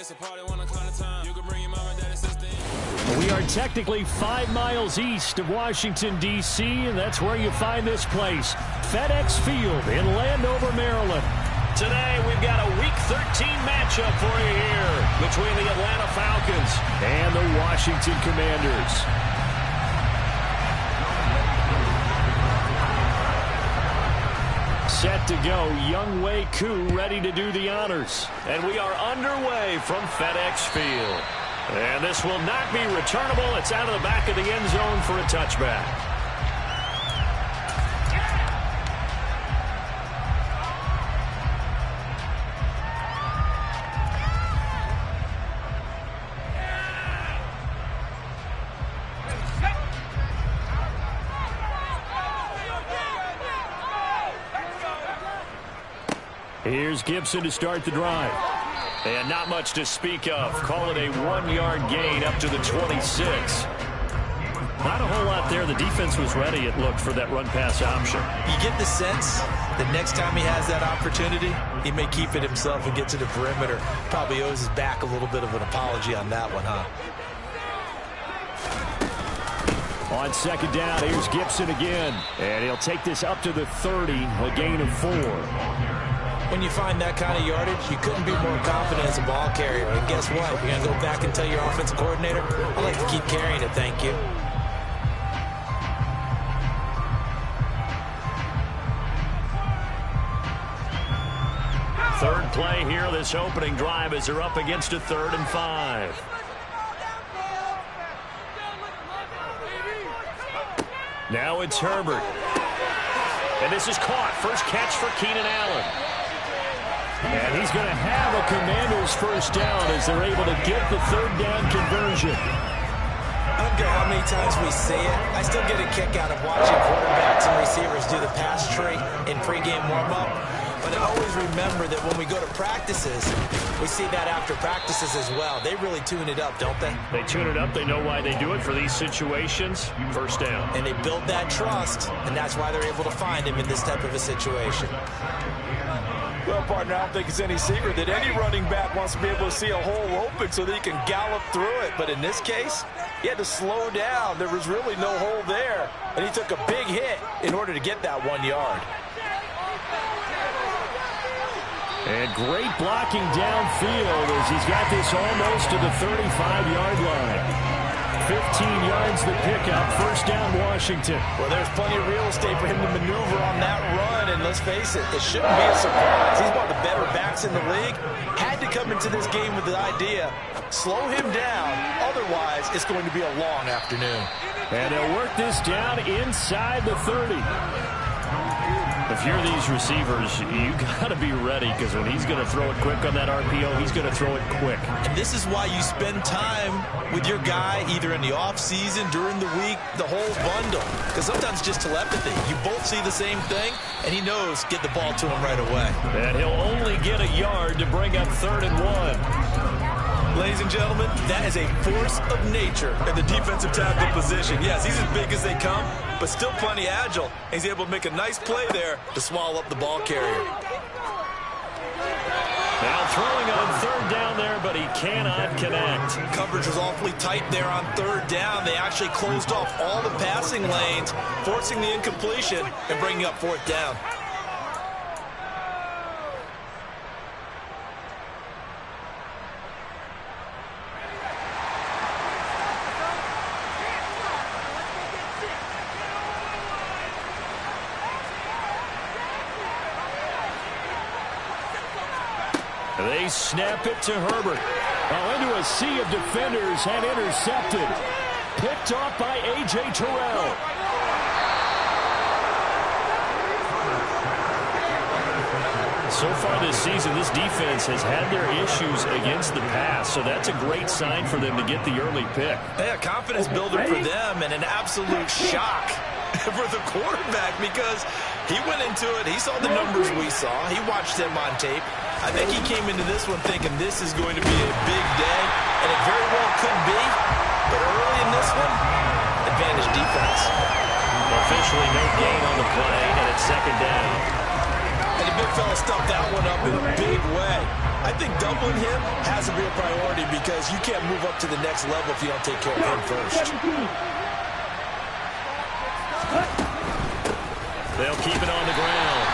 We are technically 5 miles east of Washington, D.C., and that's where you find this place, FedEx Field in Landover, Maryland. Today, we've got a Week 13 matchup for you here between the Atlanta Falcons and the Washington Commanders. Set to go, Wk13 ready to do the honors. And we are underway from FedEx Field. And this will not be returnable. It's out of the back of the end zone for a touchback. Here's Gibson to start the drive. And not much to speak of. Call it a 1-yard gain up to the 26. Not a whole lot there. The defense was ready, it looked, for that run-pass option. You get the sense that next time he has that opportunity, he may keep it himself and get to the perimeter. Probably owes his back a little bit of an apology on that one, huh? On second down, here's Gibson again. And he'll take this up to the 30, a gain of 4. When you find that kind of yardage, you couldn't be more confident as a ball carrier. And guess what? You're going to go back and tell your offensive coordinator, I like to keep carrying it, thank you. Third play here, this opening drive, as they're up against a 3rd and 5. Now it's Herbert. And this is caught. First catch for Keenan Allen. And he's going to have a Commander's first down as they're able to get the 3rd down conversion. I don't care how many times we see it. I still get a kick out of watching quarterbacks and receivers do the pass tree in pregame warm-up. But I always remember that when we go to practices, we see that after practices as well. They really tune it up, don't they? They tune it up. They know why they do it for these situations. First down. And they build that trust, and that's why they're able to find him in this type of a situation. Well, partner, I don't think it's any secret that any running back wants to be able to see a hole open so that he can gallop through it. But in this case, he had to slow down. There was really no hole there. And he took a big hit in order to get that 1 yard. And great blocking downfield as he's got this almost to the 35-yard line. 15 yards the pickup. First down, Washington. Well, there's plenty of real estate for him to maneuver on that run. And let's face it, it shouldn't be a surprise. He's one of the better backs in the league. Had to come into this game with the idea, slow him down. Otherwise, it's going to be a long afternoon. And they'll work this down inside the 30. If you're these receivers, you got to be ready, because when he's going to throw it quick on that RPO, he's going to throw it quick. And this is why you spend time with your guy either in the offseason, during the week, the whole bundle. Because sometimes it's just telepathy. You both see the same thing, and he knows get the ball to him right away. And he'll only get a yard to bring up 3rd and 1. Ladies and gentlemen, that is a force of nature in the defensive tackle position. Yes, he's as big as they come, but still plenty agile. He's able to make a nice play there to swallow up the ball carrier. Now throwing on 3rd down there, but he cannot connect. Coverage was awfully tight there on 3rd down. They actually closed off all the passing lanes, forcing the incompletion and bringing up 4th down. They snap it to Herbert. Into a sea of defenders and intercepted. Picked off by A.J. Terrell. So far this season, this defense has had their issues against the pass, so that's a great sign for them to get the early pick. Yeah, confidence builder for them and an absolute shock for the quarterback, because he went into it, he saw the numbers we saw, he watched them on tape. I think he came into this one thinking this is going to be a big day, and it very well could be, but early in this one, advantage defense. Officially no gain on the play, and it's 2nd down. And the big fella stuffed that one up in a big way. I think doubling him has to be a priority because you can't move up to the next level if you don't take care of him first. They'll keep it on the ground.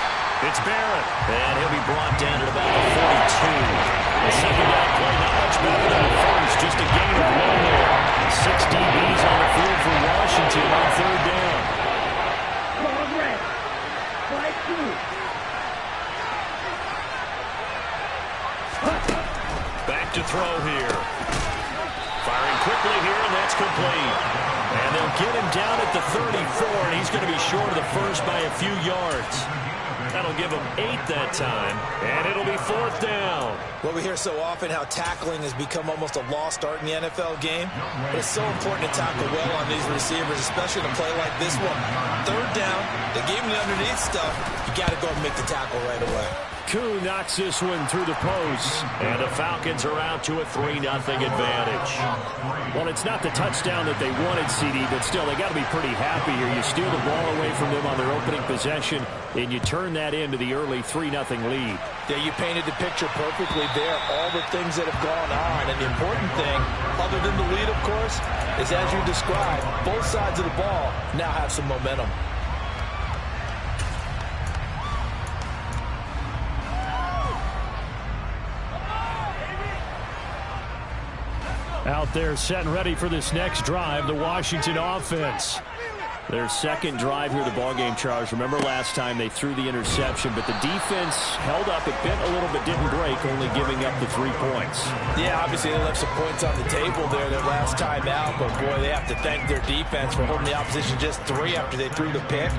It's Barrett. And he'll be brought down at about the 42. The second down play not much better than the first. Just a gain of 1 there. 6 DBs on the field for Washington on third down. Back to throw here. Firing quickly here, and that's complete. And they'll get him down at the 34, and he's going to be short of the first by a few yards. That'll give him 8 that time, and it'll be 4th down. Well, we hear so often how tackling has become almost a lost art in the NFL game. But it's so important to tackle well on these receivers, especially in a play like this one. Third down, they gave him the underneath stuff. You got to go and make the tackle right away. Koo knocks this one through the post, and the Falcons are out to a 3-0 advantage. Well, it's not the touchdown that they wanted, CD, but still, they got to be pretty happy here. You steal the ball away from them on their opening possession, and you turn that into the early 3-0 lead. Yeah, you painted the picture perfectly there, all the things that have gone on. And the important thing, other than the lead, of course, is as you described, both sides of the ball now have some momentum. Out there set and ready for this next drive, the Washington offense. Their second drive here of the ballgame, Charles. Remember last time they threw the interception, but the defense held up. It bent a little bit, didn't break, only giving up the 3 points. Yeah, obviously they left some points on the table there their last time out, but boy, they have to thank their defense for holding the opposition just 3 after they threw the pick.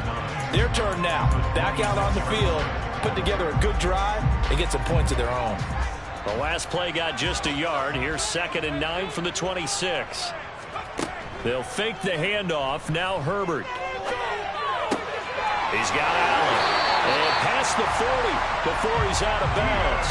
Their turn now. Back out on the field, put together a good drive, and get some points of their own. The last play got just a yard. Here's 2nd and 9 from the 26. They'll fake the handoff. Now Herbert. He's got Allen. And past the 40 before he's out of bounds.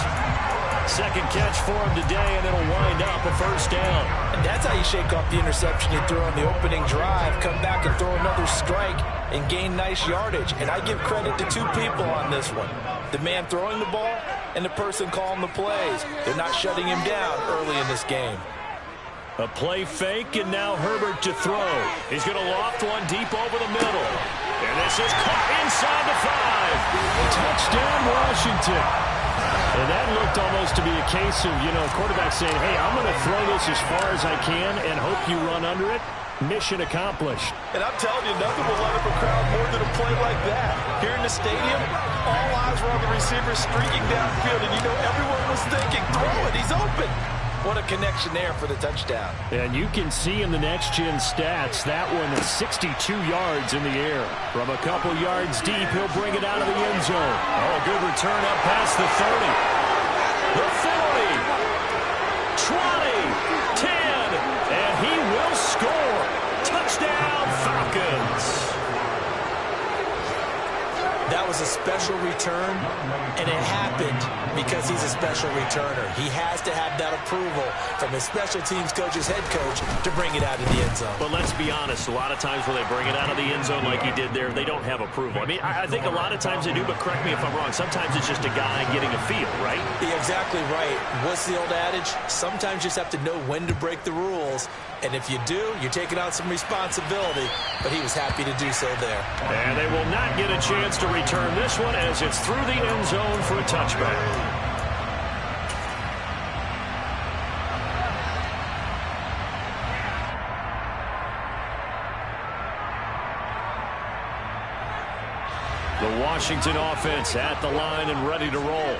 Second catch for him today, and it'll wind up a first down. And that's how you shake off the interception you threw on the opening drive. Come back and throw another strike and gain nice yardage. And I give credit to 2 people on this one. The man throwing the ball and the person calling the plays. They're not shutting him down early in this game. A play fake, and now Herbert to throw. He's going to loft one deep over the middle. And this is caught inside the 5. Touchdown, Washington. And that looked almost to be a case of, quarterback saying, hey, I'm going to throw this as far as I can and hope you run under it. Mission accomplished. And I'm telling you, nothing will light up a crowd more than a play like that. Here in the stadium, all eyes were on the receiver streaking downfield, and everyone was thinking, throw it, he's open. What a connection there for the touchdown. And you can see in the next-gen stats, that one is 62 yards in the air. From a couple yards deep, he'll bring it out of the end zone. Oh, good return up past the 30. The 40. 20. 10. And he will score. Touchdown, Falcons. That was a special return, and it happened because he's a special returner. He has to have that approval from his special teams coach's head coach to bring it out of the end zone. But let's be honest, a lot of times when they bring it out of the end zone like he did there, they don't have approval. I mean, I think a lot of times they do, but correct me if I'm wrong. Sometimes it's just a guy getting a feel, right? You're exactly right. What's the old adage? Sometimes you just have to know when to break the rules. And if you do, you're taking on some responsibility. But he was happy to do so there. And they will not get a chance to return this one as it's through the end zone for a touchback. The Washington offense at the line and ready to roll.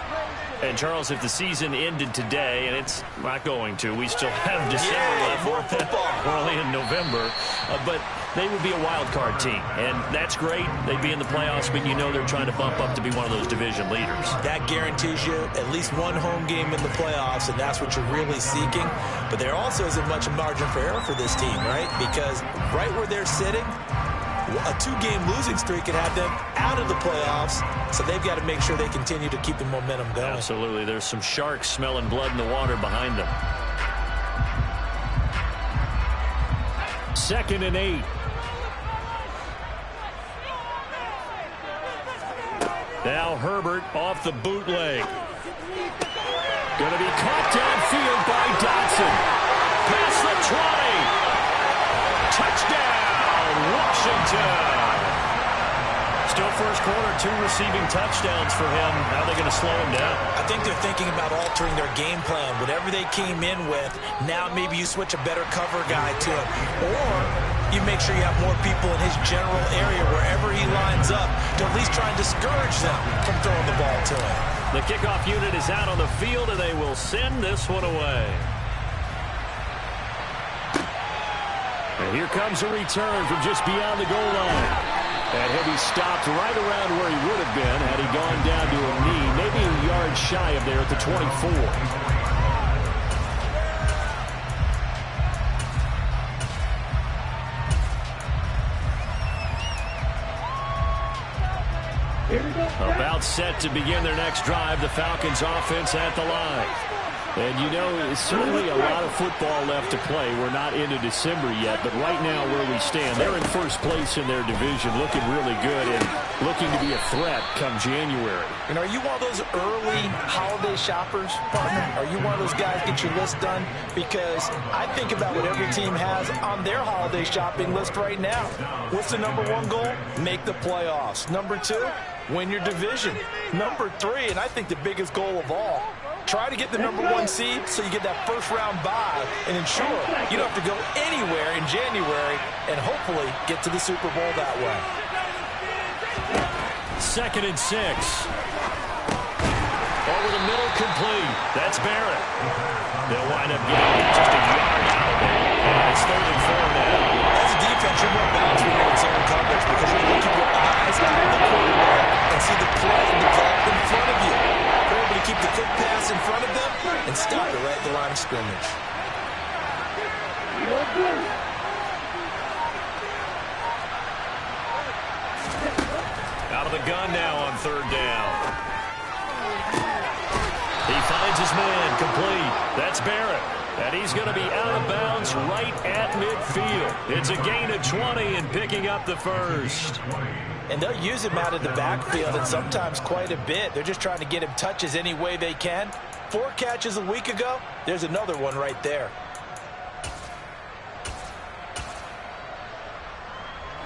And, Charles, if the season ended today, and it's not going to, we still have December left. More football. We're only in November. But they would be a wild card team, and that's great. They'd be in the playoffs, but they're trying to bump up to be one of those division leaders. That guarantees you at least one home game in the playoffs, and that's what you're really seeking. But there also isn't much margin for error for this team, right? Because right where they're sitting, a 2-game losing streak could have them out of the playoffs, so they've got to make sure they continue to keep the momentum going. Absolutely. There's some sharks smelling blood in the water behind them. 2nd and 8. Now Herbert off the bootleg. Going to be caught downfield by Dotson. Past the 20. Touchdown, Washington. Still first quarter, 2 receiving touchdowns for him. How are they going to slow him down? I think they're thinking about altering their game plan. Whatever they came in with, now maybe you switch a better cover guy to him. Or you make sure you have more people in his general area wherever he lines up to at least try and discourage them from throwing the ball to him. The kickoff unit is out on the field, and they will send this one away. And here comes a return from just beyond the goal line. And he'll be stopped right around where he would have been had he gone down to a knee, maybe a yard shy of there at the 24. About set to begin their next drive, the Falcons offense at the line. And you know, it's certainly a lot of football left to play. We're not into December yet, but right now where we stand, they're in first place in their division, looking really good and looking to be a threat come January. And are you one of those early holiday shoppers, partner? Are you one of those guys get your list done? Because I think about what every team has on their holiday shopping list right now. What's the #1 goal? Make the playoffs. #2, win your division. #3, and I think the biggest goal of all, try to get the #1 seed so you get that first-round bye and ensure you don't have to go anywhere in January and hopefully get to the Super Bowl that way. 2nd and 6. Over the middle, complete. That's Barrett. They'll wind up getting just a yard out of it. And it's 3rd and 4 now. As a defense, you're more balanced when you're in zone coverage because you're going to keep your eyes out of the quarterback and see the play develop in front of you. You're able to keep the quick pass in front of them and stop it right at the line of scrimmage. Out of the gun now on 3rd down. He finds his man, complete. That's Barrett. And he's going to be out of bounds right at midfield. It's a gain of 20 and picking up the first. And they'll use him out of the backfield and sometimes quite a bit. They're just trying to get him touches any way they can. 4 catches a week ago. There's another one right there.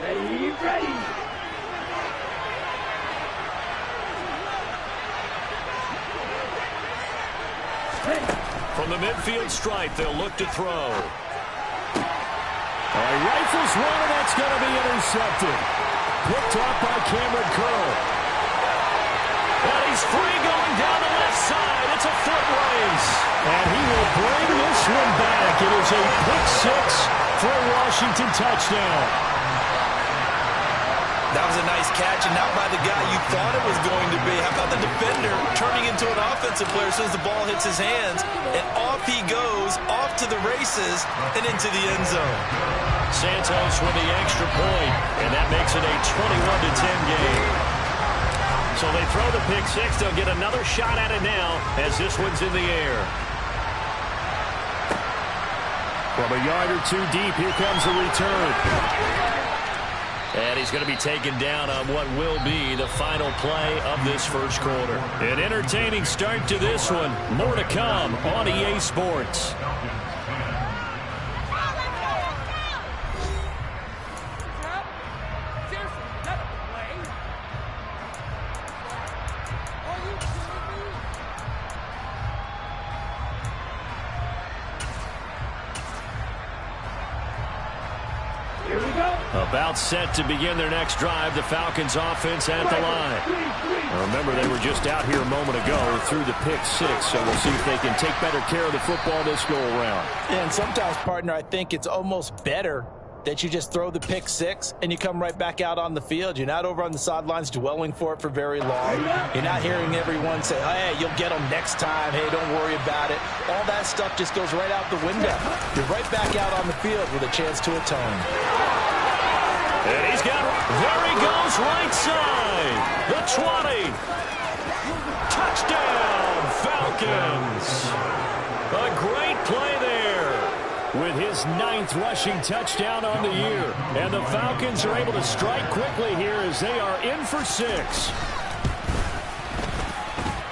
Ready. From the midfield stripe, they'll look to throw. Rifles one, and that's going to be intercepted. Picked off by Cameron Curl. And he's free going down the left side. It's a foot race. And he will bring this one back. It is a pick 6 for a Washington touchdown. That was a nice catch, and not by the guy you thought it was going to be. How about the defender turning into an offensive player as soon as the ball hits his hands, and off he goes, off to the races, and into the end zone. Santos with the extra point, and that makes it a 21-10 game. So they throw the pick 6. They'll get another shot at it now as this one's in the air. From a yard or 2 deep, here comes a return. And he's going to be taken down on what will be the final play of this first quarter. An entertaining start to this one. More to come on EA Sports. About set to begin their next drive, the Falcons offense at the line. Now remember, they were just out here a moment ago through the pick 6, so we'll see if they can take better care of the football this go-around. And sometimes, partner, I think it's almost better that you just throw the pick 6 and you come right back out on the field. You're not over on the sidelines dwelling for it for very long. You're not hearing everyone say, hey, you'll get them next time. Hey, don't worry about it. All that stuff just goes right out the window. You're right back out on the field with a chance to atone. And he's got, there he goes, right side. The 20. Touchdown, Falcons. A great play there with his 9th rushing touchdown on the year. And the Falcons are able to strike quickly here as they are in for 6.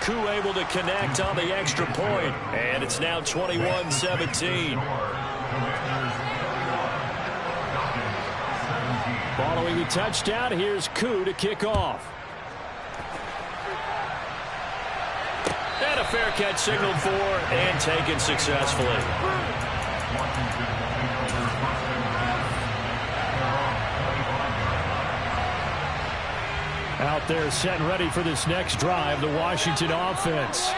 Koo able to connect on the extra point, and it's now 21-17. Following the touchdown, here's Koo to kick off. And a fair catch signaled for and taken successfully. Out there set and ready for this next drive, the Washington offense.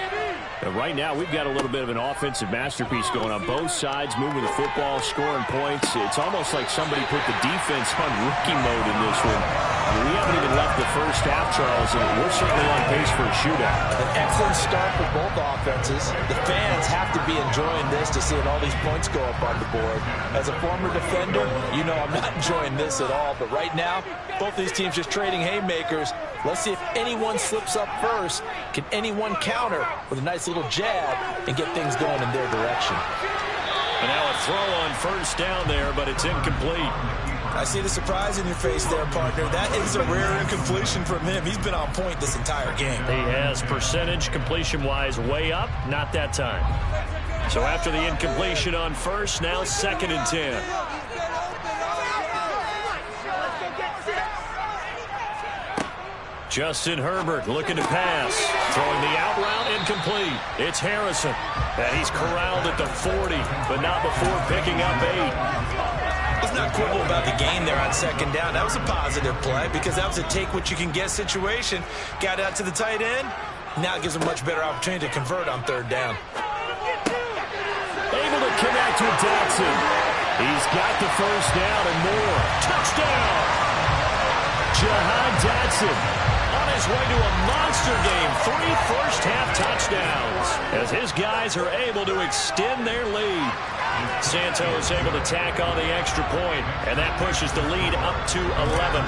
And right now, we've got a little bit of an offensive masterpiece going on both sides, moving the football, scoring points. It's almost like somebody put the defense on rookie mode in this one. I mean, we haven't even left the first half, Charles, and we're certainly on pace for a shootout. An excellent start for both offenses. The fans have to be enjoying this to seeing all these points go up on the board. As a former defender, you know I'm not enjoying this at all. But right now, both these teams just trading haymakers. Let's see if anyone slips up first. Can anyone counter with a nice little jab and get things going in their direction? And now a throw on first down there, but it's incomplete. I see the surprise in your face there, partner. That is a rare incompletion from him. He's been on point this entire game. He has percentage completion-wise way up, not that time. So after the incompletion on first, now 2nd and 10. Justin Herbert looking to pass. Throwing the out route, incomplete. It's Harrison. And he's corralled at the 40, but not before picking up 8. Let's not quibble about the gain there on 2nd down. That was a positive play because that was a take-what-you-can-get situation. Got out to the tight end. Now it gives a much better opportunity to convert on 3rd down. Able to connect with Dotson. He's got the first down and more. Touchdown! Jahan Dotson on his way to a monster game. 3 first-half touchdowns as his guys are able to extend their lead. Santos able to tack on the extra point, and that pushes the lead up to 11.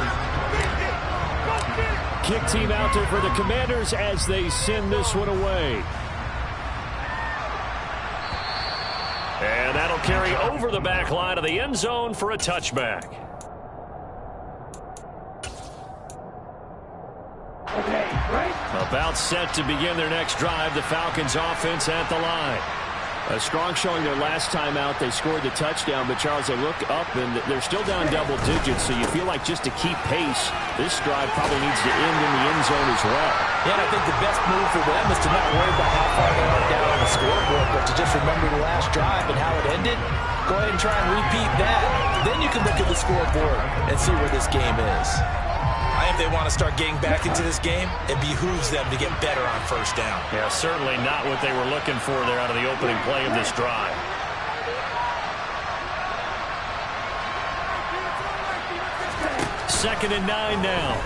Kick team out there for the Commanders as they send this one away. And that'll carry over the back line of the end zone for a touchback. About set to begin their next drive, the Falcons offense at the line. A strong showing their last time out. They scored the touchdown, but Charles, they look up and they're still down double digits, so you feel like just to keep pace, this drive probably needs to end in the end zone as well. Yeah, and I think the best move for them is to not worry about how far they are down on the scoreboard, but to just remember the last drive and how it ended. Go ahead and try and repeat that. Then you can look at the scoreboard and see where this game is. I think if they want to start getting back into this game, it behooves them to get better on 1st down. Yeah, certainly not what they were looking for there out of the opening play of this drive. Second and 9 now.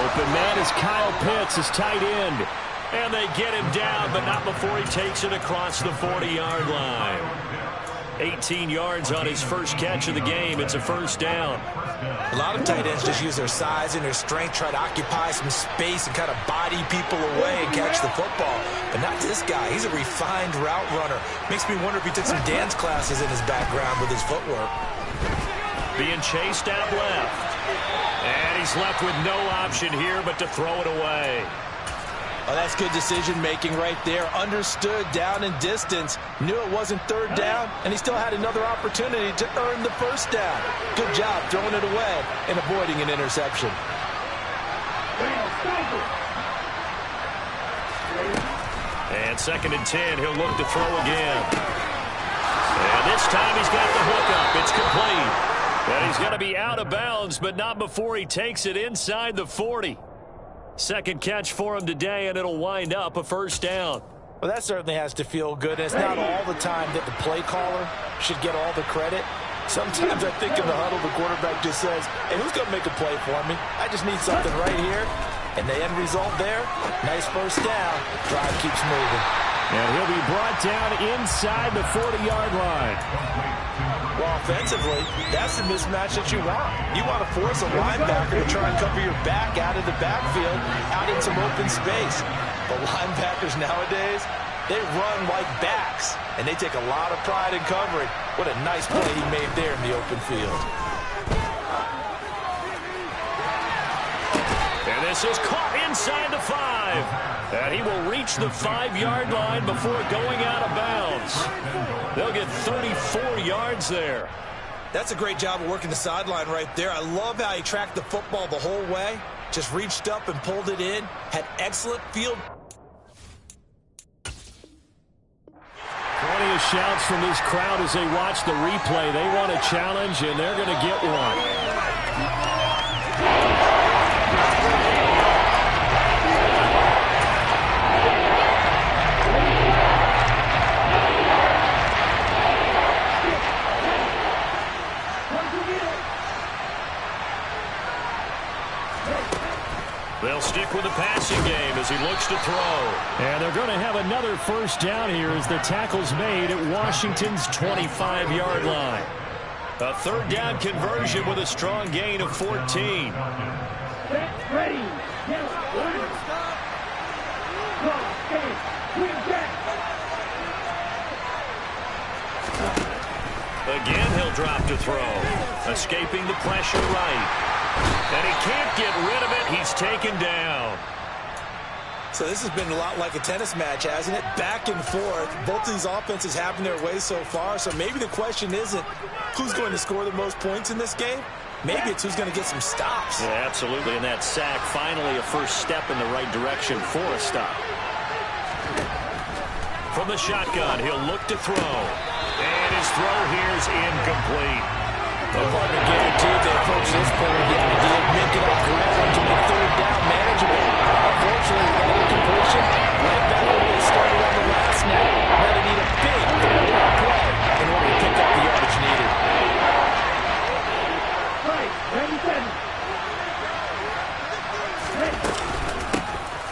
Open man is Kyle Pitts, his tight end. And they get him down, but not before he takes it across the 40-yard line. 18 yards on his first catch of the game. It's a 1st down. A lot of tight ends just use their size and their strength, try to occupy some space and kind of body people away and catch the football. But not this guy. He's a refined route runner. Makes me wonder if he took some dance classes in his background with his footwork. Being chased out left. And he's left with no option here but to throw it away. Oh, that's good decision-making right there. Understood down and distance. Knew it wasn't 3rd down, and he still had another opportunity to earn the 1st down. Good job throwing it away and avoiding an interception. And 2nd and 10, he'll look to throw again. And this time he's got the hook up. It's complete. And he's going to be out of bounds, but not before he takes it inside the 40. Second catch for him today, and it'll wind up a 1st down. Well, that certainly has to feel good. And it's not all the time that the play caller should get all the credit. Sometimes I think in the huddle, the quarterback just says, hey, who's going to make a play for me? I just need something right here. And the end result there, nice 1st down. Drive keeps moving. And he'll be brought down inside the 40-yard line. Well, offensively, that's the mismatch that you want. You want to force a linebacker to try and cover your back out of the backfield, out in some open space. But linebackers nowadays, they run like backs, and they take a lot of pride in covering. What a nice play he made there in the open field. And this This is caught inside the 5. And he will reach the 5-yard line before going out of bounds. They'll get 34 yards there. That's a great job of working the sideline right there. I love how he tracked the football the whole way. Just reached up and pulled it in. Had excellent field. Plenty of shouts from this crowd as they watch the replay. They want a challenge, and they're going to get one. They'll stick with the passing game as he looks to throw. And they're going to have another first down here as the tackle's made at Washington's 25-yard line. A third down conversion with a strong gain of 14. Ready. Again, he'll drop to throw. Escaping the pressure right. And he can't get rid of it. He's taken down. So this has been a lot like a tennis match, hasn't it? Back and forth. Both of these offenses having their way so far. So maybe the question isn't who's going to score the most points in this game. Maybe it's who's going to get some stops. Yeah, absolutely. And that sack, finally a first step in the right direction for a stop. From the shotgun, he'll look to throw. And his throw here is incomplete. The partner guaranteed they approach this play with the idea of making up ground to make third down manageable. Unfortunately, that incompletion right back where they started on the last snap. Now they need a big third down play in order to pick up the yardage needed.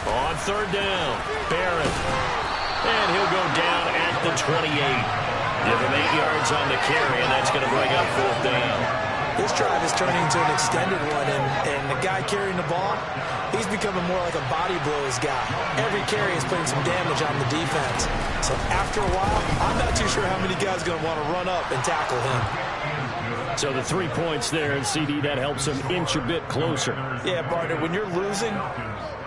On third down, Barrett. And he'll go down at the 28. Give him 8 yards on the carry, and that's going to bring up fourth down. This drive is turning into an extended one, and the guy carrying the ball, he's becoming more like a body blows guy. Every carry is putting some damage on the defense. So after a while, I'm not too sure how many guys are going to want to run up and tackle him. So the 3 points there, and CD, that helps him inch a bit closer. Yeah, partner, when you're losing,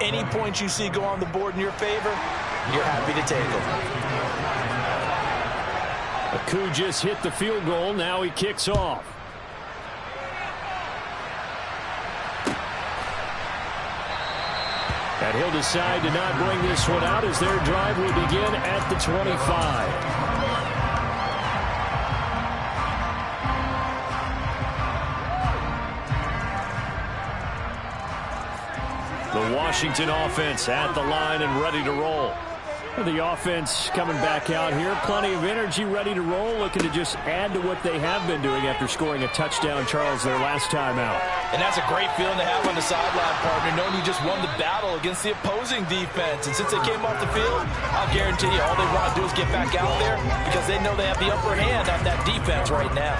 any points you see go on the board in your favor, you're happy to take them. Aku just hit the field goal. Now he kicks off. And he'll decide to not bring this one out as their drive will begin at the 25. The Washington offense at the line and ready to roll. The offense coming back out here. Plenty of energy, ready to roll, looking to just add to what they have been doing after scoring a touchdown, Charles, their last time out. And that's a great feeling to have on the sideline, partner, knowing you just won the battle against the opposing defense. And since they came off the field, I'll guarantee you all they want to do is get back out there because they know they have the upper hand on that defense right now.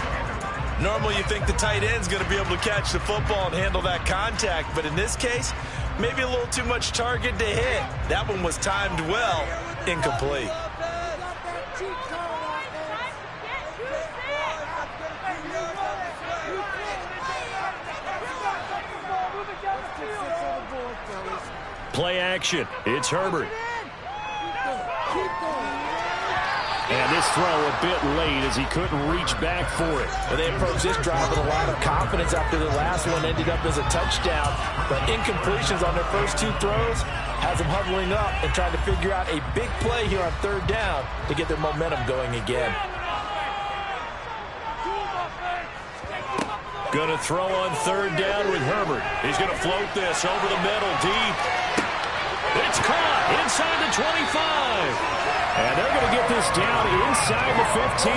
Normally you think the tight end's going to be able to catch the football and handle that contact, but in this case, maybe a little too much target to hit. That one was timed well, incomplete. Play action. It's Herbert. And this throw a bit late as he couldn't reach back for it. Well, they approached this drive with a lot of confidence after the last one ended up as a touchdown. But incompletions on their first 2 throws has them huddling up and trying to figure out a big play here on third down to get their momentum going again. Going to throw on third down with Herbert. He's going to float this over the middle deep. It's caught inside the 25. And they're going to get this down inside the 15.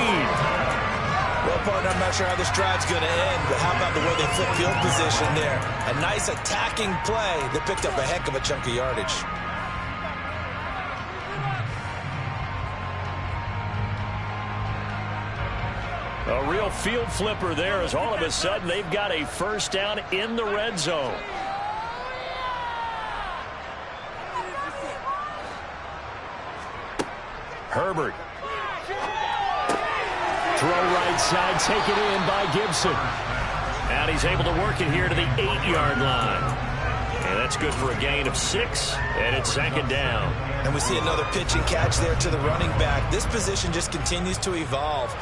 Well, partner, I'm not sure how this drive's going to end, but how about the way they flip field position there? A nice attacking play that picked up a heck of a chunk of yardage. A real field flipper there as all of a sudden they've got a first down in the red zone. Herbert. Throw right side, taken in by Gibson. And he's able to work it here to the 8-yard line. And And that's good for a gain of 6, and it's second down. And we see another pitch and catch there to the running back. This position just continues to evolve.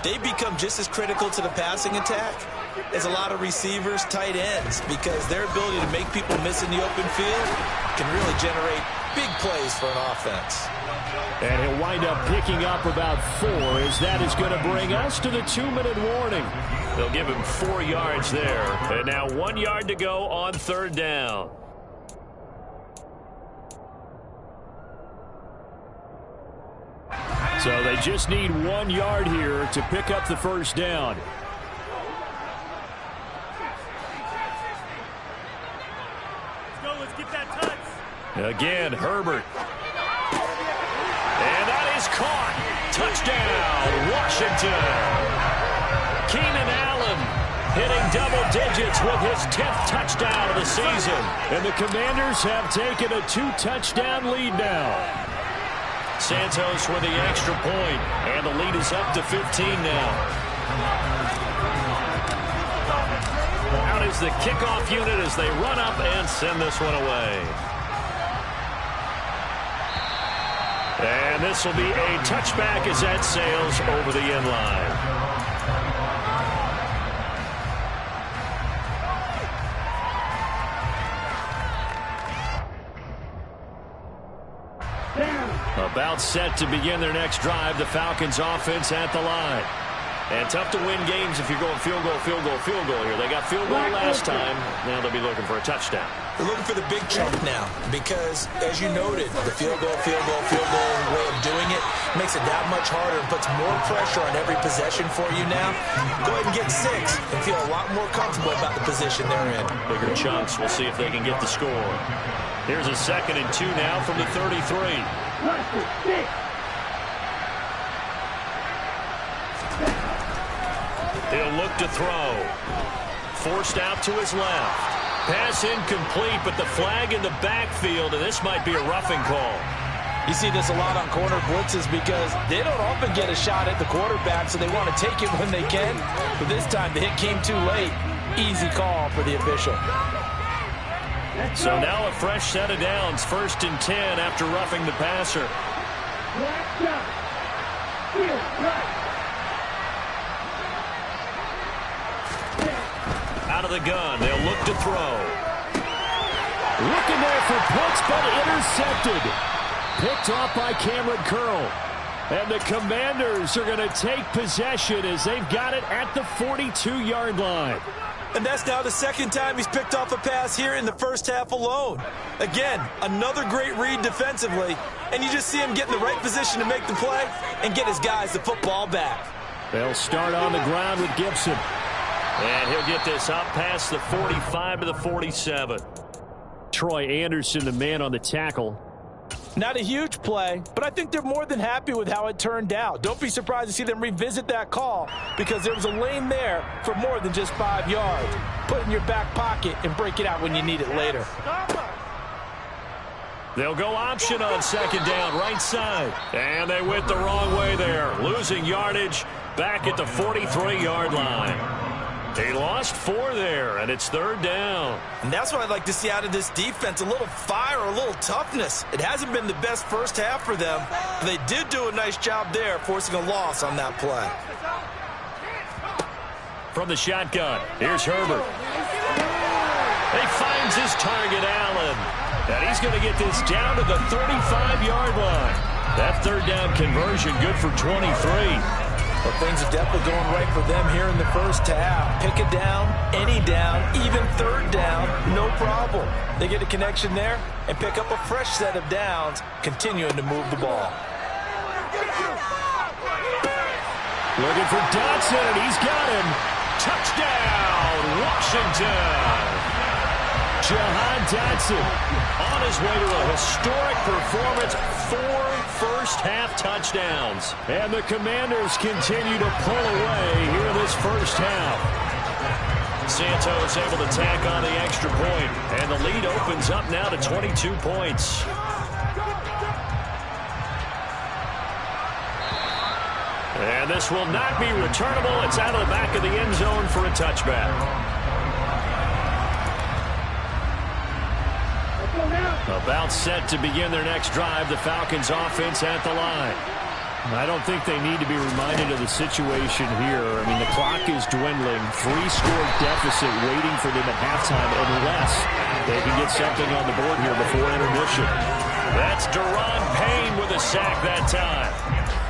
They become just as critical to the passing attack as a lot of receivers, tight ends, because their ability to make people miss in the open field can really generate big plays for an offense. And he'll wind up picking up about 4, as that is going to bring us to the 2-minute warning. They'll give him 4 yards there. And now 1 yard to go on third down. So they just need 1 yard here to pick up the first down. Let's get that touch. Again, Herbert. And that is caught. Touchdown, Washington. Keenan Allen hitting double digits with his 10th touchdown of the season. And the Commanders have taken a 2-touchdown lead now. Santos with the extra point, and the lead is up to 15 now. Out is the kickoff unit as they run up and send this one away. And this will be a touchback as that sails over the end line. About set to begin their next drive. The Falcons offense at the line. And tough to win games if you're going field goal, field goal, field goal here. They got field goal last time. Now they'll be looking for a touchdown. They're looking for the big chunk now because, as you noted, the field goal way of doing it makes it that much harder and puts more pressure on every possession for you now. Go ahead and get 6 and feel a lot more comfortable about the position they're in. Bigger chunks. We'll see if they can get the score. Here's a 2nd and 2 now from the 33. He'll look to throw. Forced out to his left. Pass incomplete, but the flag in the backfield, and this might be a roughing call. You see this a lot on corner blitzes because they don't often get a shot at the quarterback, so they want to take it when they can. But this time the hit came too late. Easy call for the official. So now a fresh set of downs, 1st and 10 after roughing the passer. Out of the gun, they'll look to throw. Looking there for Pitts, but intercepted. Picked off by Cameron Curl. And the Commanders are going to take possession as they've got it at the 42-yard line. And that's now the 2nd time he's picked off a pass here in the first half alone. Again, another great read defensively, and you just see him get in the right position to make the play and get his guys the football back. They'll start on the ground with Gibson. And he'll get this up past the 45 to the 47. Troy Anderson, the man on the tackle. Not a huge play, but I think they're more than happy with how it turned out. Don't be surprised to see them revisit that call because there was a lane there for more than just 5 yards. Put it in your back pocket and break it out when you need it later. They'll go option on 2nd down, right side. And they went the wrong way there. Losing yardage back at the 43-yard line. They lost 4 there, and it's 3rd down. And that's what I'd like to see out of this defense, a little fire, a little toughness. It hasn't been the best first half for them, but they did do a nice job there, forcing a loss on that play. From the shotgun, here's Herbert. He finds his target, Allen. And he's going to get this down to the 35-yard line. That 3rd down conversion good for 23. But things are definitely going right for them here in the first half. Pick a down, any down, even 3rd down, no problem. They get a connection there and pick up a fresh set of downs, continuing to move the ball. Looking for Dodson, and he's got him. Touchdown, Washington. Jahan Dodson on his way to a historic performance, 4 first-half touchdowns. And the Commanders continue to pull away here in this first half. Santos able to tack on the extra point, and the lead opens up now to 22 points. And this will not be returnable. It's out of the back of the end zone for a touchback. About set to begin their next drive, the Falcons offense at the line. I don't think they need to be reminded of the situation here. I mean, the clock is dwindling. 3-score deficit waiting for them at halftime unless they can get something on the board here before intermission. That's Deron Payne with a sack that time.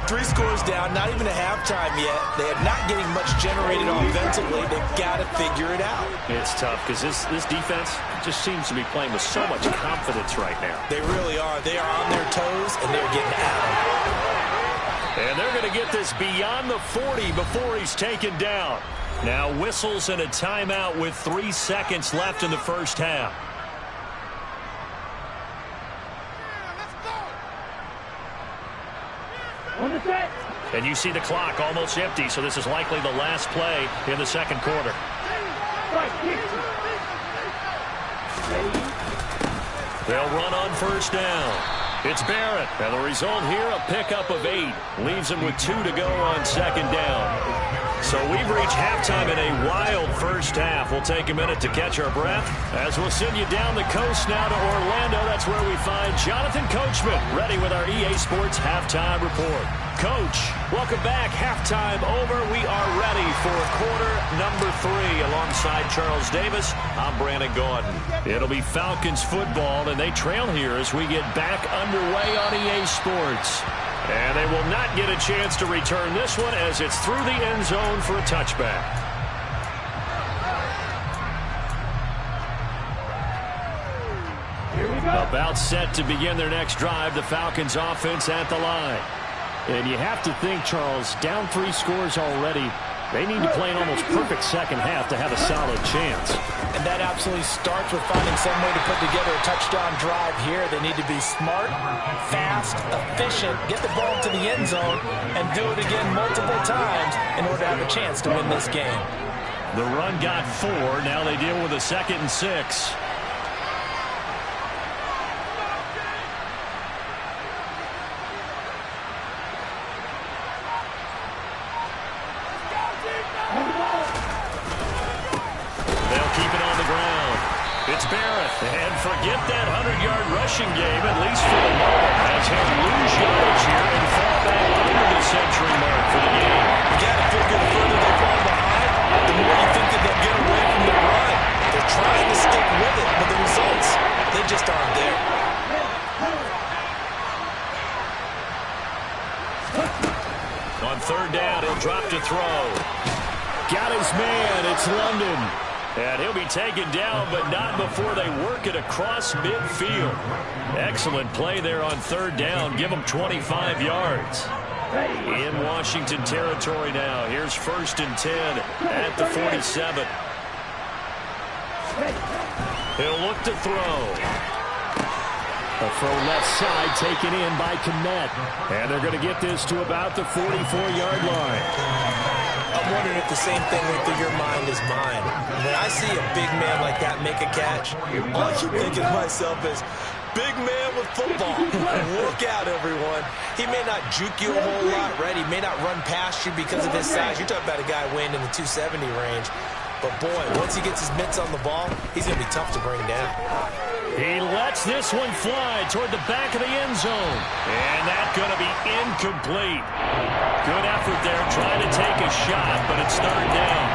3 scores down, not even a halftime yet. They are not getting much generated offensively. They've got to figure it out. It's tough because this defense just seems to be playing with so much confidence right now. They really are. They are on their toes, and they're getting out. And they're going to get this beyond the 40 before he's taken down. Now whistles and a timeout with 3 seconds left in the first half. And you see the clock almost empty, so this is likely the last play in the second quarter. They'll run on first down. It's Barrett, and the result here, a pickup of 8. Leaves him with 2 to go on second down. So we've reached halftime in a wild first half. We'll take a minute to catch our breath as we'll send you down the coast now to Orlando. That's where we find Jonathan Coachman, ready with our EA Sports Halftime Report. Coach, welcome back. Halftime over. We are ready for quarter number 3 alongside Charles Davis. I'm Brandon Gordon. It'll be Falcons football, and they trail here as we get back underway on EA Sports. And they will not get a chance to return this one as it's through the end zone for a touchback. About set to begin their next drive, the Falcons offense at the line. And you have to think, Charles, down 3 scores already. They need to play an almost perfect second half to have a solid chance. And that absolutely starts with finding some way to put together a touchdown drive here. They need to be smart, fast, efficient, get the ball to the end zone, and do it again multiple times in order to have a chance to win this game. The run got 4. Now they deal with a 2nd and 6. It's Barrett, and forget that 100-yard rushing game, at least for the moment, as he'll lose yardage here and fall back under the century mark for the game. You got to figure the further they fall behind, the more you think that they'll get away from the run. They're trying to stick with it, but the results, they just aren't there. On third down, he'll drop to throw. Got his man, it's London. And he'll be taken down, but not before they work it across midfield. Excellent play there on third down. Give them 25 yards. In Washington territory now. Here's 1st and 10 at the 47. He'll look to throw. A throw left side taken in by Kmet. And they're going to get this to about the 44-yard line. I'm wondering if the same thing went through your mind as mine. When I see a big man like that make a catch, all I keep thinking to myself is, big man with football. Look out, everyone. He may not juke you a whole lot, right? He may not run past you because of his size. You're talking about a guy weighing in the 270 range. But, boy, once he gets his mitts on the ball, he's going to be tough to bring down. He lets this one fly toward the back of the end zone. And that's going to be incomplete. Good effort there, trying to take a shot, but it's third down.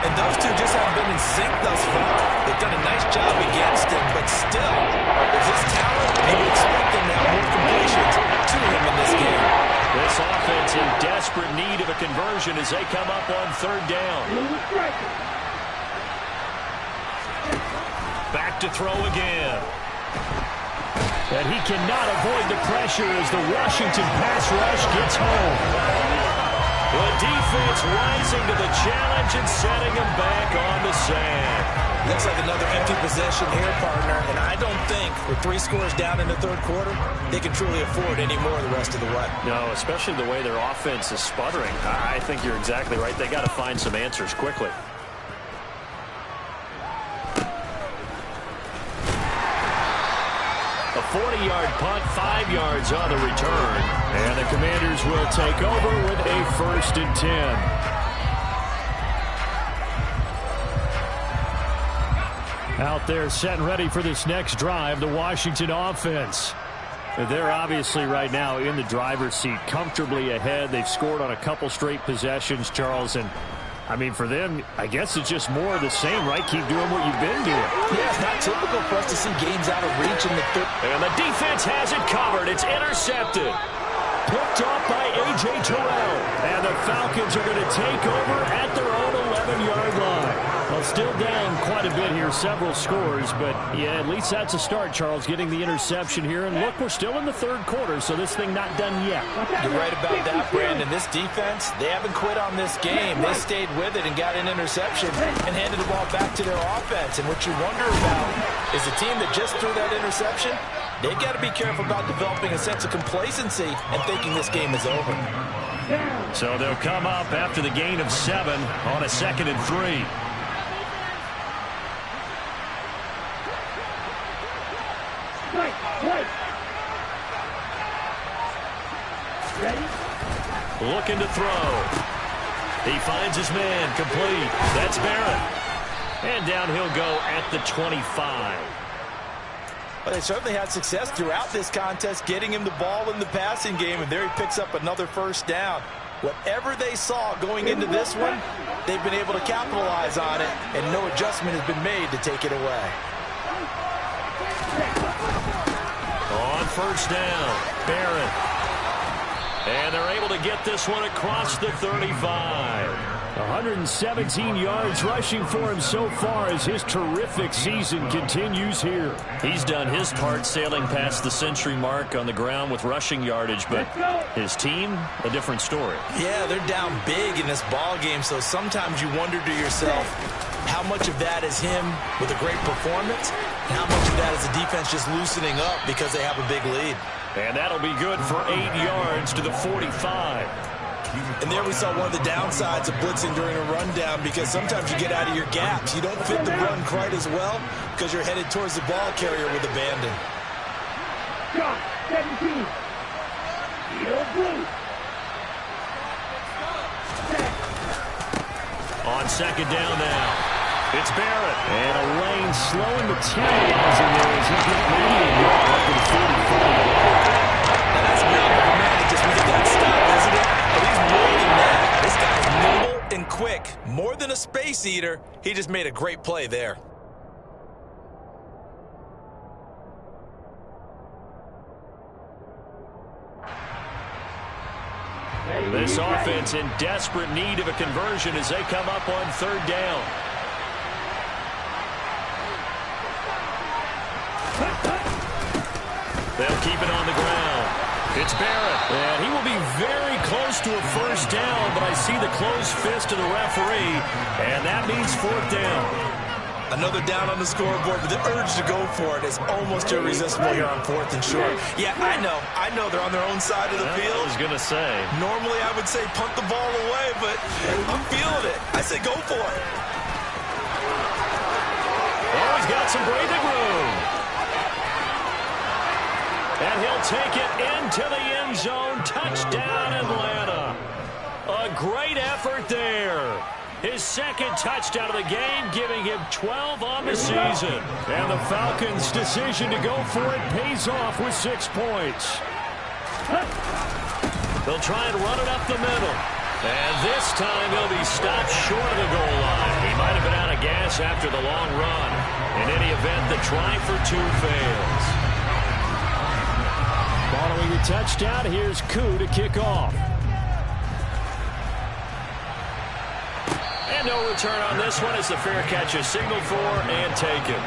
And those two just haven't been in sync thus far. They've done a nice job against him, but still, with his talent, you would expect them to have more completions to him in this game. This offense in desperate need of a conversion as they come up on third down. Back to throw again. And he cannot avoid the pressure as the Washington pass rush gets home. The defense rising to the challenge and setting him back on the sand. Looks like another empty possession here, partner. And I don't think with 3 scores down in the third quarter, they can truly afford any more the rest of the way. No, especially the way their offense is sputtering. I think you're exactly right. They got to find some answers quickly. A 40-yard punt, 5 yards on the return. And the Commanders will take over with a 1st and 10. Out there set and ready for this next drive, the Washington offense. They're obviously right now in the driver's seat, comfortably ahead. They've scored on a couple straight possessions, Charles, and I mean, for them, I guess it's just more of the same, right? Keep doing what you've been doing. Yeah, it's not typical for us to see games out of reach in the third. And the defense has it covered. It's intercepted. Picked off by A.J. Terrell. And the Falcons are going to take over at their own 11-yard line. Well, still down quite a bit here, several scores, but yeah, at least that's a start, Charles, getting the interception here. And look, we're still in the third quarter, so this thing not done yet. You're right about that, Brandon. This defense, they haven't quit on this game. They stayed with it and got an interception and handed the ball back to their offense. And what you wonder about is the team that just threw that interception, they've got to be careful about developing a sense of complacency and thinking this game is over. So they'll come up after the gain of 7 on a 2nd and 3. Looking to throw. He finds his man, complete. That's Barrett. And down he'll go at the 25. Well, they certainly had success throughout this contest, getting him the ball in the passing game, and there he picks up another first down. Whatever they saw going into this one, they've been able to capitalize on it, and no adjustment has been made to take it away. On first down, Barrett. And they're able to get this one across the 35. 117 yards rushing for him so far as his terrific season continues here. He's done his part sailing past the century mark on the ground with rushing yardage, but his team, a different story. Yeah, they're down big in this ball game, so sometimes you wonder to yourself how much of that is him with a great performance and how much of that is the defense just loosening up because they have a big lead. And that'll be good for 8 yards to the 45. And there we saw one of the downsides of blitzing during a rundown, because sometimes you get out of your gaps. You don't fit the run quite as well because you're headed towards the ball carrier with abandon. 17. On second down now. It's Barrett. And a lane slowing materializing there as he gets maybe a yard up to the 45. Now that's man, just make that stop, isn't it? But he's more than that. This guy's nimble and quick. More than a space eater, he just made a great play there. This offense in desperate need of a conversion as they come up on third down. They'll keep it on the ground. It's Barrett. And he will be very close to a first down, but I see the closed fist of the referee, and that means fourth down. Another down on the scoreboard, but the urge to go for it is almost irresistible here on 4th and short. Yeah, I know they're on their own side of the field. I was going to say. Normally I would say punt the ball away, but I'm feeling it. I say go for it. Oh, he's got some breathing room. And he'll take it into the end zone. Touchdown, Atlanta. A great effort there. His second touchdown of the game, giving him 12 on the season. And the Falcons' decision to go for it pays off with 6 points. They'll try and run it up the middle. And this time he'll be stopped short of the goal line. He might have been out of gas after the long run. In any event, the try for 2 fails. Following the touchdown, here's Koo to kick off. And no return on this one as the fair catch is signaled for and taken.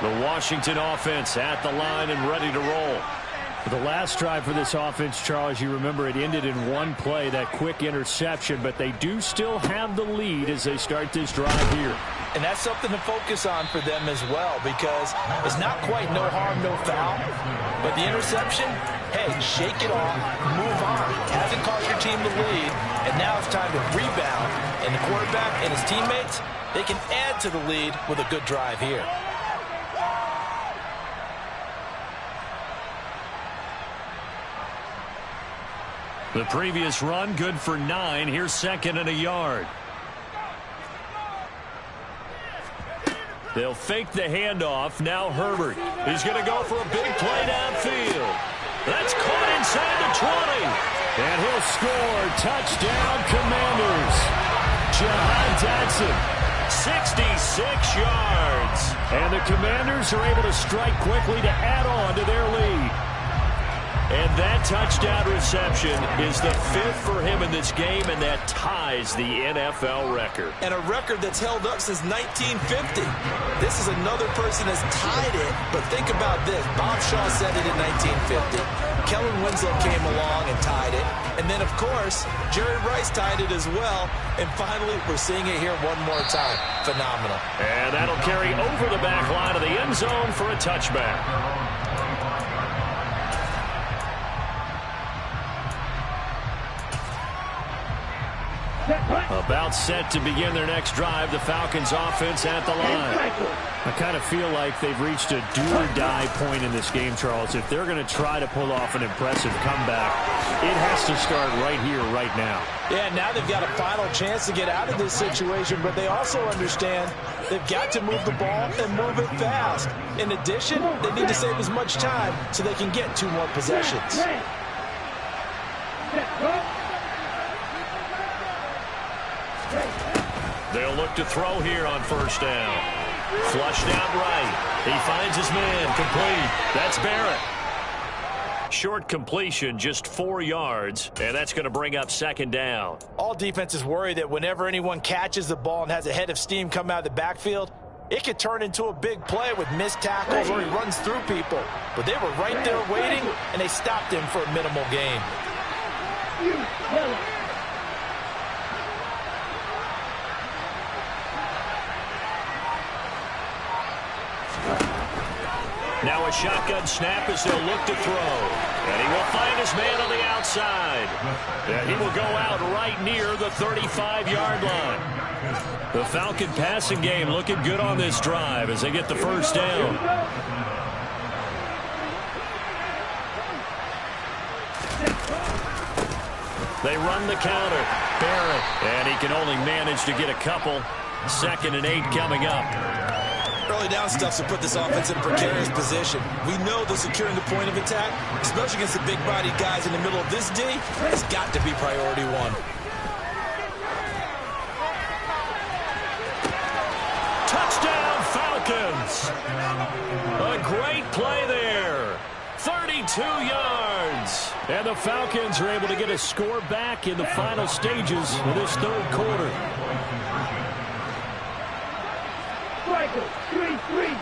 The Washington offense at the line and ready to roll. The last drive for this offense, Charles, you remember it ended in one play, that quick interception, but they do still have the lead as they start this drive here. And that's something to focus on for them as well, because it's not quite no harm, no foul. But the interception, hey, shake it off, move on. Hasn't cost your team the lead, and now it's time to rebound. And the quarterback and his teammates, they can add to the lead with a good drive here. The previous run, good for 9. Here's second and a yard. They'll fake the handoff. Now Herbert. He's going to go for a big play downfield. That's caught inside the 20. And he'll score. Touchdown, Commanders. Jahan Dotson, 66 yards. And the Commanders are able to strike quickly to add on to their lead. And that touchdown reception is the 5th for him in this game, and that ties the NFL record. And a record that's held up since 1950. This is another person that's tied it, but think about this. Bob Shaw said it in 1950. Kellen Winslow came along and tied it. And then, of course, Jerry Rice tied it as well. And finally, we're seeing it here one more time. Phenomenal. And that'll carry over the back line of the end zone for a touchback. About set to begin their next drive. The Falcons offense at the line. I kind of feel like they've reached a do-or-die point in this game, Charles. If they're going to try to pull off an impressive comeback, it has to start right here, right now. Yeah, now they've got a final chance to get out of this situation, but they also understand they've got to move the ball and move it fast. In addition, they need to save as much time so they can get 2 more possessions. They'll look to throw here on first down. Flushed out right. He finds his man. Complete. That's Barrett. Short completion, just 4 yards, and that's going to bring up second down. All defenses worry that whenever anyone catches the ball and has a head of steam come out of the backfield, it could turn into a big play with missed tackles or he runs through people. But they were right there waiting, and they stopped him for a minimal gain. Now a shotgun snap as they'll look to throw. And he will find his man on the outside. And he will go out right near the 35-yard line. The Falcon passing game looking good on this drive as they get the first down. They run the counter. Barrett. And he can only manage to get a couple. 2nd and 8 coming up. Early down stuff to put this offense in a precarious position. We know that securing the point of attack, especially against the big-bodied guys in the middle of this D, has got to be priority 1. Touchdown, Falcons! A great play there. 32 yards. And the Falcons are able to get a score back in the final stages of this 3rd quarter. 3-3.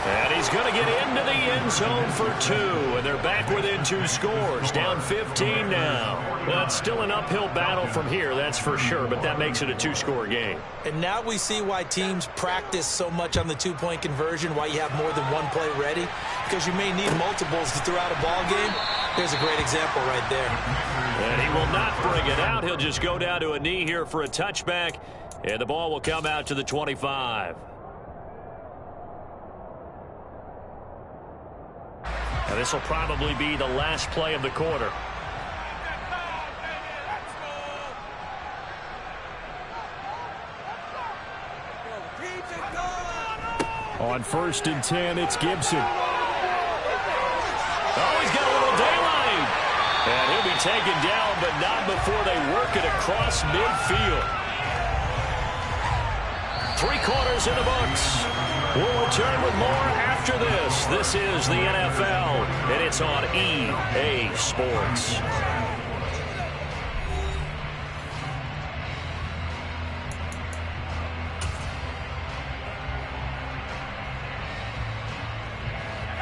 And he's going to get into the end zone for 2. And they're back within 2 scores. Down 15 now. Well, it's still an uphill battle from here, that's for sure. But that makes it a 2-score game. And now we see why teams practice so much on the 2-point conversion, why you have more than 1 play ready. Because you may need multiples to throw out a ball game. There's a great example right there. And he will not bring it out. He'll just go down to a knee here for a touchback. And the ball will come out to the 25. And this will probably be the last play of the quarter. On 1st and 10, it's Gibson. Oh, he's got a little daylight. And he'll be taken down, but not before they work it across midfield. 3 quarters in the books. We'll return with more after this. This is the NFL, and it's on EA Sports.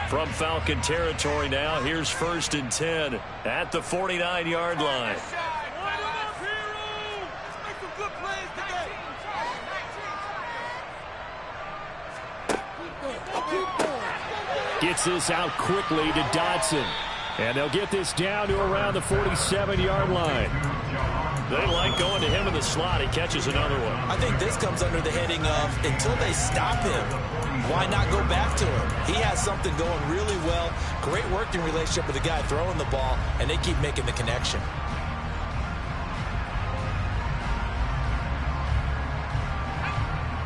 From Falcon territory now, here's 1st and 10 at the 49-yard line. Gets this out quickly to Dotson. And they'll get this down to around the 47-yard line. They like going to him in the slot. He catches another one. I think this comes under the heading of until they stop him, why not go back to him? He has something going really well. Great working relationship with the guy throwing the ball, and they keep making the connection.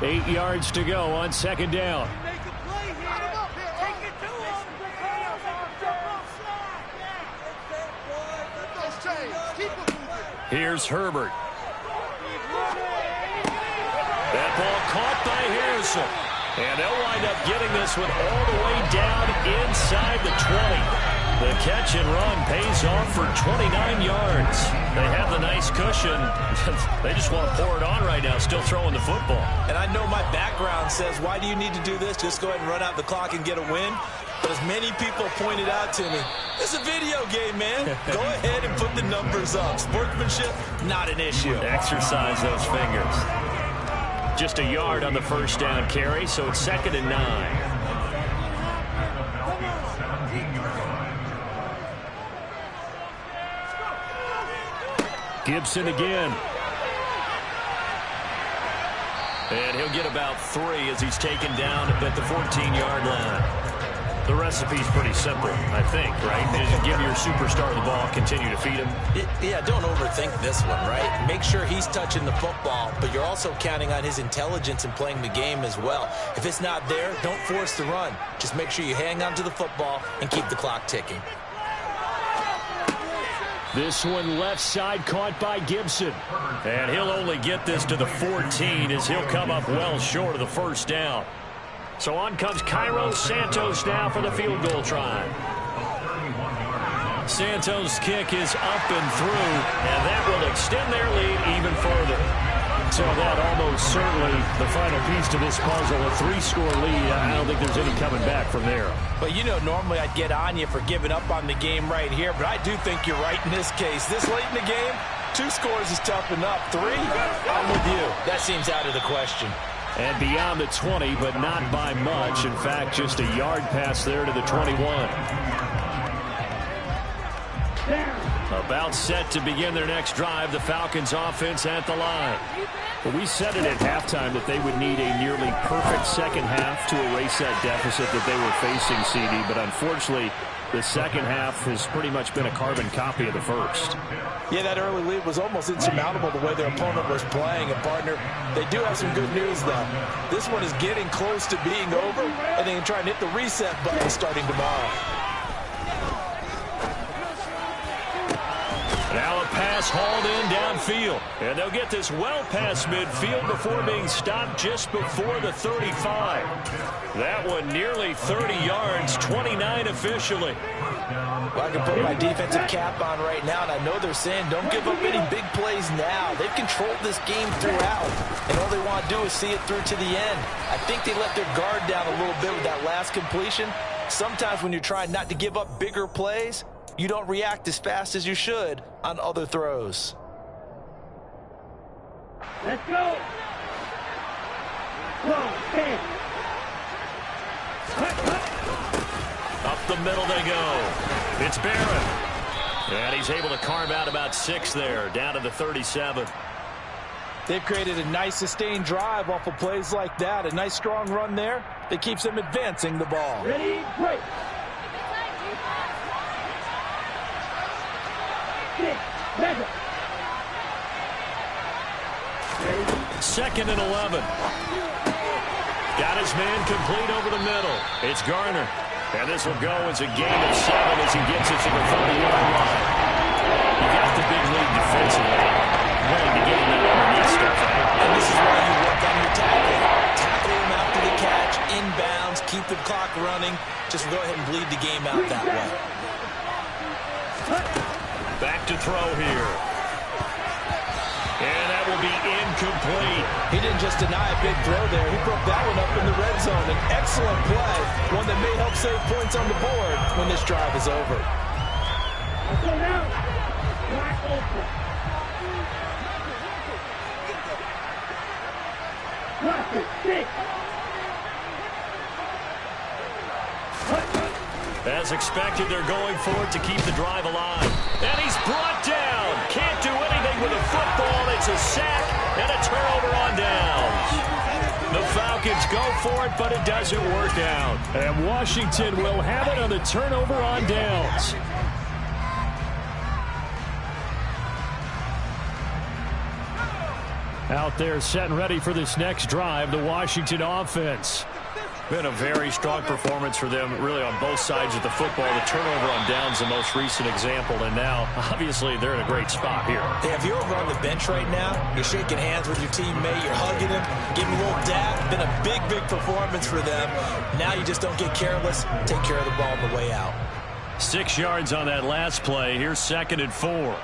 Eight yards to go on second down. Here's Herbert. That ball caught by Harrison. And they'll wind up getting this one all the way down inside the 20. The catch and run pays off for 29 yards. They have the nice cushion. They just want to pour it on right now, still throwing the football. And I know my background says, why do you need to do this? Just go ahead and run out the clock and get a win. But as many people pointed out to me, it's a video game, man. Go ahead and put the numbers up. Sportsmanship, not an issue. Exercise those fingers. Just a yard on the first down carry, so it's 2nd and 9. Gibson again. And he'll get about 3 as he's taken down at the 14-yard line. The recipe's pretty simple, I think, right? Just give your superstar the ball, continue to feed him. Yeah, don't overthink this one, right? Make sure he's touching the football, but you're also counting on his intelligence in playing the game as well. If it's not there, don't force the run. Just make sure you hang on to the football and keep the clock ticking. This one left side caught by Gibson. And he'll only get this to the 14 as he'll come up well short of the first down. So on comes Cairo Santos now for the field goal try. Santos' kick is up and through, and that will extend their lead even further. So that almost certainly the final piece to this puzzle, a 3-score lead. I don't think there's any coming back from there. But, you know, normally I'd get on you for giving up on the game right here, but I do think you're right in this case. This late in the game, 2 scores is tough enough. 3, I'm with you. That seems out of the question. And beyond the 20, but not by much. In fact, just a yard pass there to the 21. About set to begin their next drive, the Falcons offense at the line. But we said it at halftime that they would need a nearly perfect second half to erase that deficit that they were facing, CD. But unfortunately, the second half has pretty much been a carbon copy of the first. Yeah, that early lead was almost insurmountable the way their opponent was playing. And, partner, they do have some good news, though. This one is getting close to being over, and they can try and hit the reset button starting tomorrow. Now a pass hauled in downfield. And they'll get this well past midfield before being stopped just before the 35. That one nearly 30 yards, 29 officially. Well, I can put my defensive cap on right now, and I know they're saying don't give up any big plays now. They've controlled this game throughout, and all they want to do is see it through to the end. I think they let their guard down a little bit with that last completion. Sometimes when you're trying not to give up bigger plays, you don't react as fast as you should on other throws. Let's go. Up the middle they go. It's Barrett. And he's able to carve out about 6 there, down to the 37. They've created a nice sustained drive off of plays like that. A nice strong run there that keeps them advancing the ball. Ready, break. 2nd and 11. Got his man complete over the middle. It's Garner. And this will go as a gain of 7 as he gets it to the 40-yard line. You got the big lead defensively. Willing to get him that underneath stuff. And this is why you work on your tackling. Tackle him after the catch, inbounds, keep the clock running. Just go ahead and bleed the game out that way. Back to throw here. And that will be incomplete. He didn't just deny a big throw there. He broke that one up in the red zone. An excellent play. One that may help save points on the board when this drive is over. Let's go now. Wide open. Watch it. 6. As expected, they're going for it to keep the drive alive. And he's brought down. Can't do anything with a football. It's a sack and a turnover on downs. The Falcons go for it, but it doesn't work out. And Washington will have it on the turnover on downs. Out there set and ready for this next drive, the Washington offense. Been a very strong performance for them, really, on both sides of the football. The turnover on downs, the most recent example, and now, obviously, they're in a great spot here. Hey, if you're over on the bench right now, you're shaking hands with your teammate, you're hugging him, giving him a little dab. Been a big, big performance for them. Now you just don't get careless. Take care of the ball on the way out. 6 yards on that last play. Here's 2nd and 4.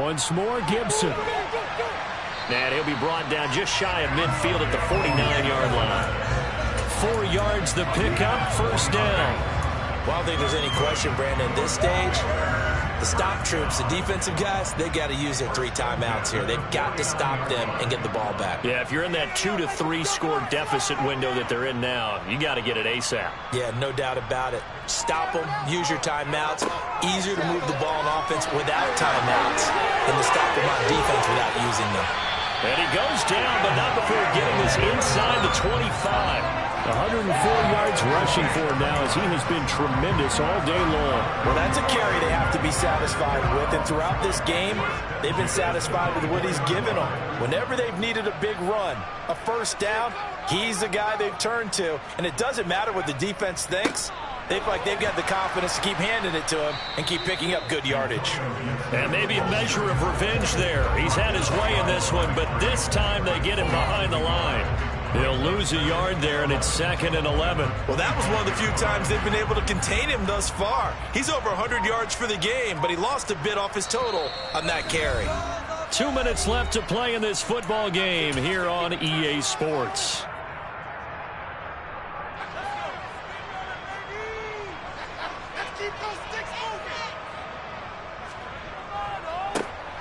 Once more, Gibson. And he'll be brought down just shy of midfield at the 49-yard line. 4 yards the pickup, first down. Well, I don't think there's any question, Brandon, at this stage, the stop troops, the defensive guys, they got to use their 3 timeouts here. They've got to stop them and get the ball back. Yeah, if you're in that 2 to 3 score deficit window that they're in now, you got to get it ASAP. Yeah, no doubt about it. Stop them, use your timeouts. Easier to move the ball on offense without timeouts than to stop them on defense without using them. And he goes down, but not before getting this inside the 25. 104 yards rushing for him now as he has been tremendous all day long. Well, that's a carry they have to be satisfied with. And throughout this game, they've been satisfied with what he's given them. Whenever they've needed a big run, a first down, he's the guy they've turned to. And it doesn't matter what the defense thinks. They feel like they've got the confidence to keep handing it to him and keep picking up good yardage. And maybe a measure of revenge there. He's had his way in this one, but this time they get him behind the line. They'll lose a yard there, and it's 2nd and 11. Well, that was one of the few times they've been able to contain him thus far. He's over 100 yards for the game, but he lost a bit off his total on that carry. 2 minutes left to play in this football game here on EA Sports.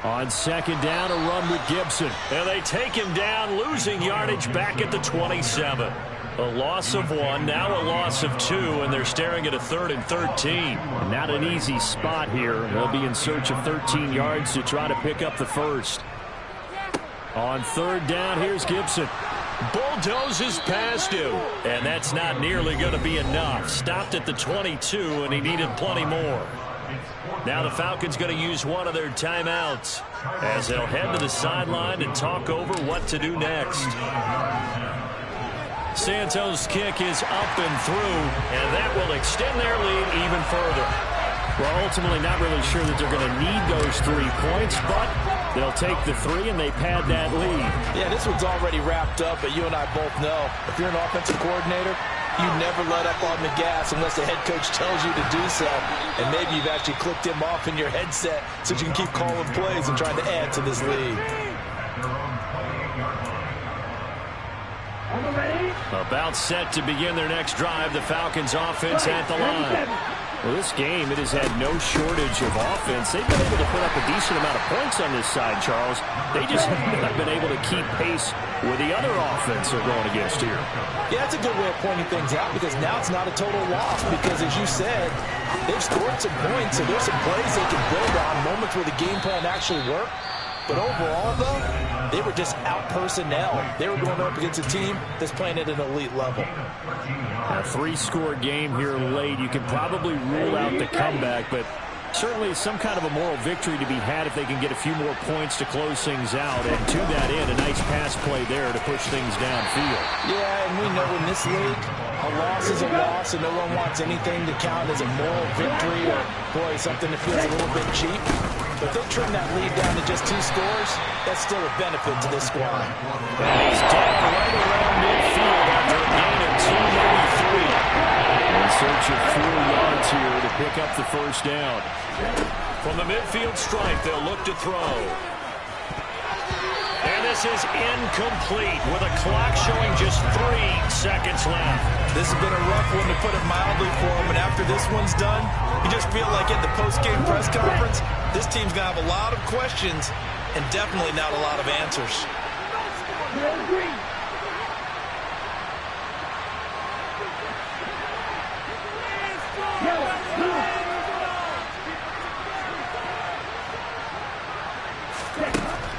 On 2nd down, a run with Gibson. And they take him down, losing yardage back at the 27. A loss of 1, now a loss of 2, and they're staring at a 3rd and 13. Not an easy spot here. They'll be in search of 13 yards to try to pick up the first. On 3rd down, here's Gibson. Bulldozes past him. And that's not nearly going to be enough. Stopped at the 22, and he needed plenty more. Now the Falcons going to use one of their timeouts as they'll head to the sideline and talk over what to do next. Santos' kick is up and through, and that will extend their lead even further. Well, ultimately not really sure that they're going to need those 3 points, but they'll take the 3 and they pad that lead. Yeah, this one's already wrapped up, but you and I both know if you're an offensive coordinator, you never let up on the gas unless the head coach tells you to do so. And maybe you've actually clicked him off in your headset so you can keep calling plays and trying to add to this lead. About set to begin their next drive, the Falcons offense at the line. Well, this game, it has had no shortage of offense. They've been able to put up a decent amount of points on this side, Charles. They just haven't been able to keep pace with the other offense they're going against here. Yeah, that's a good way of pointing things out because now it's not a total loss because, as you said, they've scored some points, so there's some plays they can build on, moments where the game plan actually worked. But overall, though, they were just out-personnel. They were going up against a team that's playing at an elite level. A 3-score game here late. You can probably rule out the comeback, but certainly some kind of a moral victory to be had if they can get a few more points to close things out. And to that end, a nice pass play there to push things downfield. Yeah, and we know in this league, a loss is a loss, and no one wants anything to count as a moral victory or, boy, something that feels a little bit cheap. But if they trim that lead down to just 2 scores, that's still a benefit to this squad. And he's down right around midfield after a gain of 2, maybe 3. In search of 4 yards here to pick up the first down. From the midfield stripe, they'll look to throw. And this is incomplete with a clock showing just 3 seconds left. This has been a rough one, to put it mildly, for him. And after this one's done, you just feel like at the post-game press conference, this team's going to have a lot of questions and definitely not a lot of answers.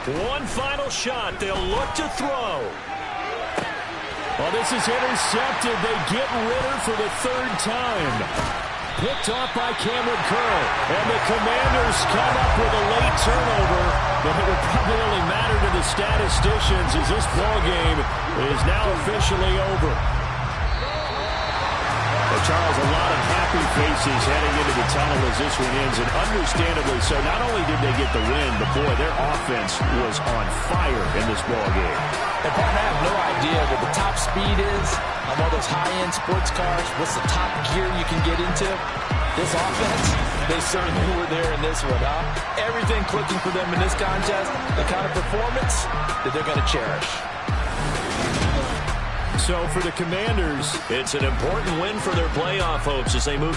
One final shot. They'll look to throw. Well, this is intercepted. They get Ritter for the third time. Picked off by Cameron Curl. And the Commanders come up with a late turnover. But it will probably only matter to the statisticians as this ball game is now officially over. Well, Charles, a lot of happy faces heading into the tunnel as this one ends, and understandably so. Not only did they get the win, but boy, their offense was on fire in this ball game. And partner, I have no idea what the top speed is on one of those high-end sports cars. What's the top gear you can get into? This offense, they certainly were there in this one, huh? Everything clicking for them in this contest, the kind of performance that they're going to cherish. So for the Commanders, it's an important win for their playoff hopes as they move